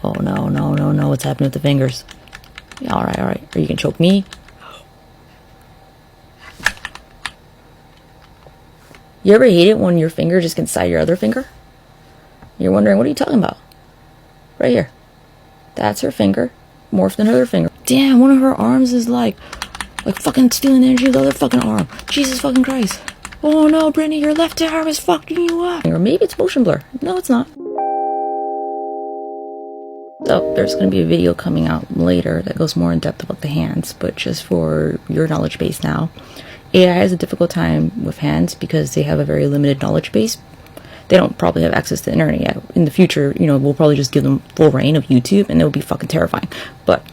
Oh no, no, no, no. What's happening with the fingers? Yeah, alright, alright. Are you gonna choke me? You ever hate it when your finger just gets inside your other finger? You're wondering, what are you talking about? Right here. That's her finger. Morphed into her finger. Damn, one of her arms is like fucking stealing the energy of the other fucking arm. Jesus fucking Christ. Oh no, Britney, your left arm is fucking you up. Or maybe it's motion blur. No, it's not. So there's going to be a video coming out later that goes more in depth about the hands, but just for your knowledge base now, AI has a difficult time with hands because they have a very limited knowledge base. They don't probably have access to the internet yet. In the future, you know, we'll probably just give them full reign of YouTube and it'll be fucking terrifying. But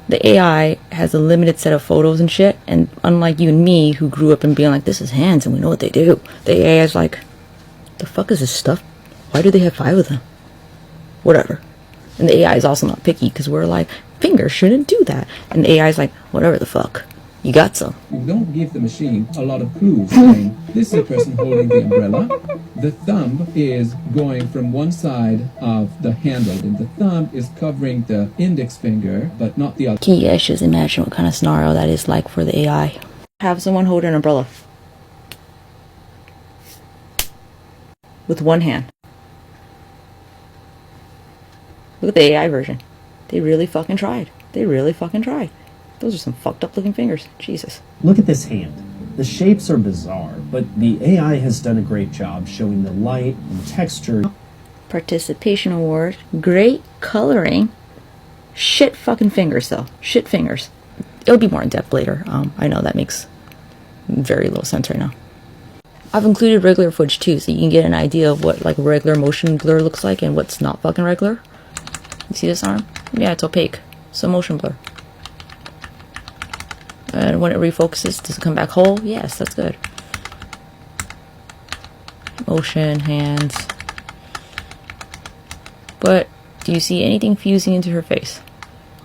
the AI has a limited set of photos and shit, and unlike you and me who grew up and being like, this is hands and we know what they do, the AI is like, the fuck is this stuff? Why do they have 5 of them? Whatever. And the AI is also not picky because we're like, fingers shouldn't do that. And the AI is like, whatever the fuck. You got some. You don't give the machine a lot of clues saying, this is a person holding the umbrella. The thumb is going from one side of the handle, and the thumb is covering the index finger, but not the other. Can you guys just imagine what kind of scenario that is like for the AI? Have someone hold an umbrella with one hand. Look at the AI version. They really fucking tried. They really fucking tried. Those are some fucked up looking fingers. Jesus. Look at this hand. The shapes are bizarre, but the AI has done a great job showing the light and texture. Participation award. Great coloring. Shit fucking fingers though. Shit fingers. It'll be more in depth later. I know that makes very little sense right now. I've included regular footage too, so you can get an idea of what like regular motion blur looks like and what's not fucking regular. You see this arm? Yeah, it's opaque. So motion blur. And when it refocuses, does it come back whole? Yes, that's good. Motion, hands. But do you see anything fusing into her face?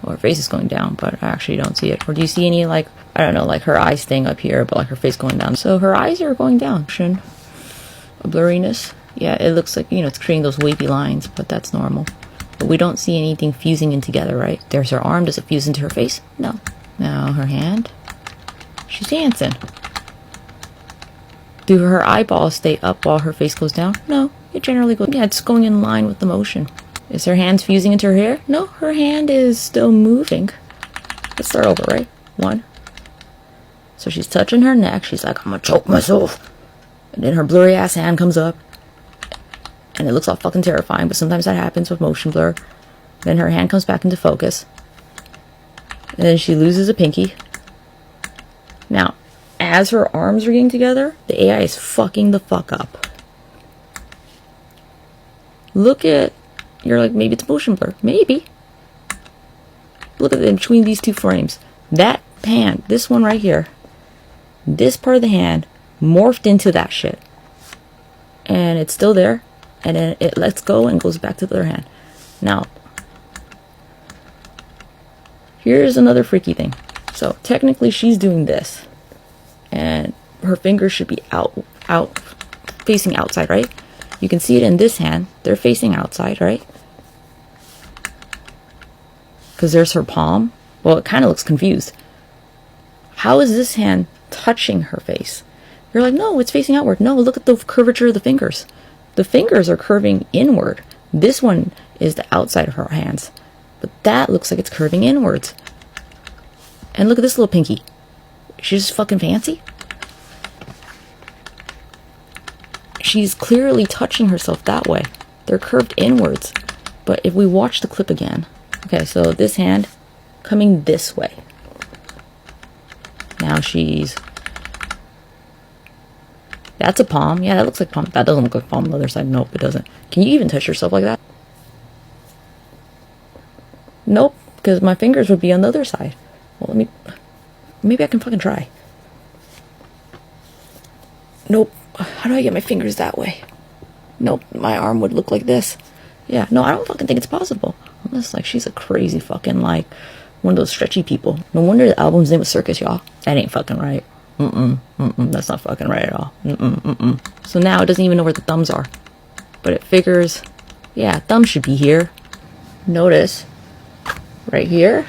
Well, her face is going down, but I actually don't see it. Or do you see any, like, I don't know, like her eyes staying up here, but like her face going down? So her eyes are going down. A blurriness. Yeah, it looks like, you know, it's creating those wavy lines, but that's normal. But we don't see anything fusing in together, right? There's her arm. Does it fuse into her face? No. Now her hand. She's dancing. Do her eyeballs stay up while her face goes down? No. It generally goes... Yeah, it's going in line with the motion. Is her hands fusing into her hair? No. Her hand is still moving. Let's start over, right? 1. So she's touching her neck. She's like, I'm gonna choke myself. And then her blurry ass hand comes up. And it looks all fucking terrifying, but sometimes that happens with motion blur. Then her hand comes back into focus. And then she loses a pinky. Now, as her arms are getting together, the AI is fucking the fuck up. Look at... You're like, maybe it's motion blur. Maybe. Look at it between these 2 frames. That hand, this one right here, this part of the hand morphed into that shit. And it's still there. And then it lets go and goes back to the other hand. Now, here's another freaky thing. So technically she's doing this. And her fingers should be out, facing outside, right? You can see it in this hand. They're facing outside, right? Because there's her palm. Well, it kind of looks confused. How is this hand touching her face? You're like, no, it's facing outward. No, look at the curvature of the fingers. The fingers are curving inward. This one is the outside of her hands. But that looks like it's curving inwards. And look at this little pinky. She's just fucking fancy. She's clearly touching herself that way. They're curved inwards. But if we watch the clip again. Okay, so this hand coming this way. Now she's... That's a palm. Yeah, that looks like palm. That doesn't look like palm on the other side. Nope, it doesn't. Can you even touch yourself like that? Nope, because my fingers would be on the other side. Well, maybe I can fucking try. Nope. How do I get my fingers that way? Nope, my arm would look like this. Yeah, no, I don't fucking think it's possible. Unless, like, she's a crazy fucking, like, one of those stretchy people. No wonder the album's name was Circus, y'all. That ain't fucking right. That's not fucking right at all. So now it doesn't even know where the thumbs are. But it figures, yeah, thumb should be here. notice right here.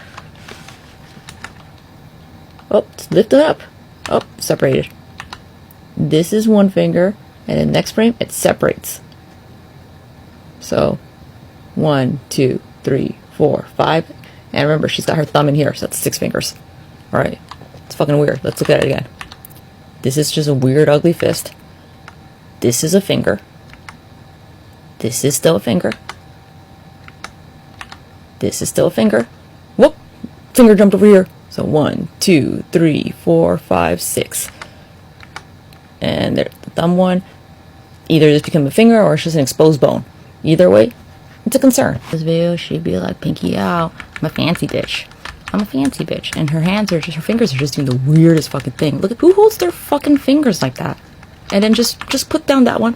Oh, it's lifted up. Oh, separated. This is one finger, and in the next frame, it separates. So, 1, 2, 3, 4, 5. And remember, she's got her thumb in here, so that's 6 fingers. Alright. It's fucking weird. Let's look at it again. This is just a weird, ugly fist. This is a finger. This is still a finger. This is still a finger. Whoop! Finger jumped over here. So 1, 2, 3, 4, 5, 6. And there's the thumb one. Either this become a finger or it's just an exposed bone. Either way, it's a concern. This video, she'd be like, pinky out. I'm a fancy bitch. I'm a fancy bitch. And her hands are just, her fingers are just doing the weirdest fucking thing. Look at who holds their fucking fingers like that. And then just put down that one.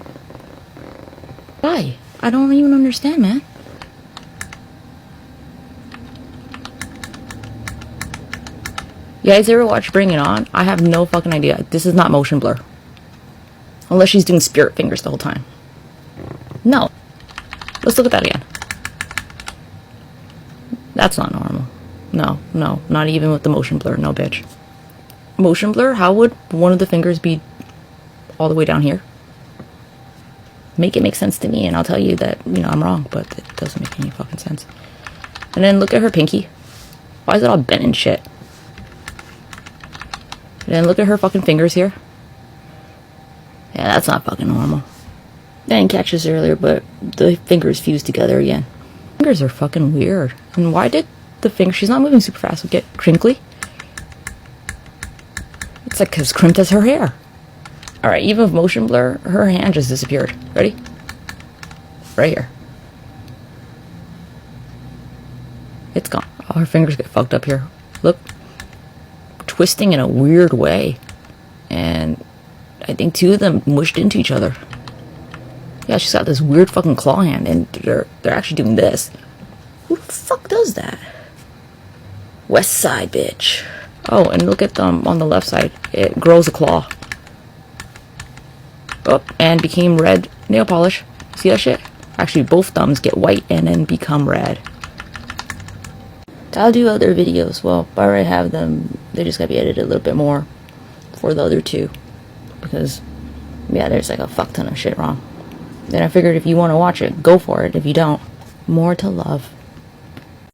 Why? I don't even understand, man. You guys ever watch Bring It On? I have no fucking idea. This is not motion blur. Unless she's doing spirit fingers the whole time. No. Let's look at that again. That's not normal. No, no, not even with the motion blur. No, bitch. Motion blur? How would one of the fingers be all the way down here? Make it make sense to me, and I'll tell you that, you know, I'm wrong, but it doesn't make any fucking sense. And then look at her pinky. Why is it all bent and shit? And then look at her fucking fingers here. Yeah, that's not fucking normal. I didn't catch this earlier, but the fingers fused together again. Fingers are fucking weird. And why did the finger... She's not moving super fast. Will get crinkly. It's like as crimped as her hair. Alright, even with motion blur, her hand just disappeared. Ready? Right here. It's gone. All her fingers get fucked up here. Look. Twisting in a weird way. And I think 2 of them mushed into each other. Yeah, she's got this weird fucking claw hand, and they're actually doing this. Who the fuck does that? West Side, bitch. Oh, and look at them on the left side. It grows a claw. Oh, and became red nail polish. See that shit? Actually, both thumbs get white and then become red. I'll do other videos. Well, I already have them. They just gotta be edited a little bit more for the other 2. Because, yeah, there's like a fuck ton of shit wrong. Then I figured if you want to watch it, go for it. If you don't, more to love.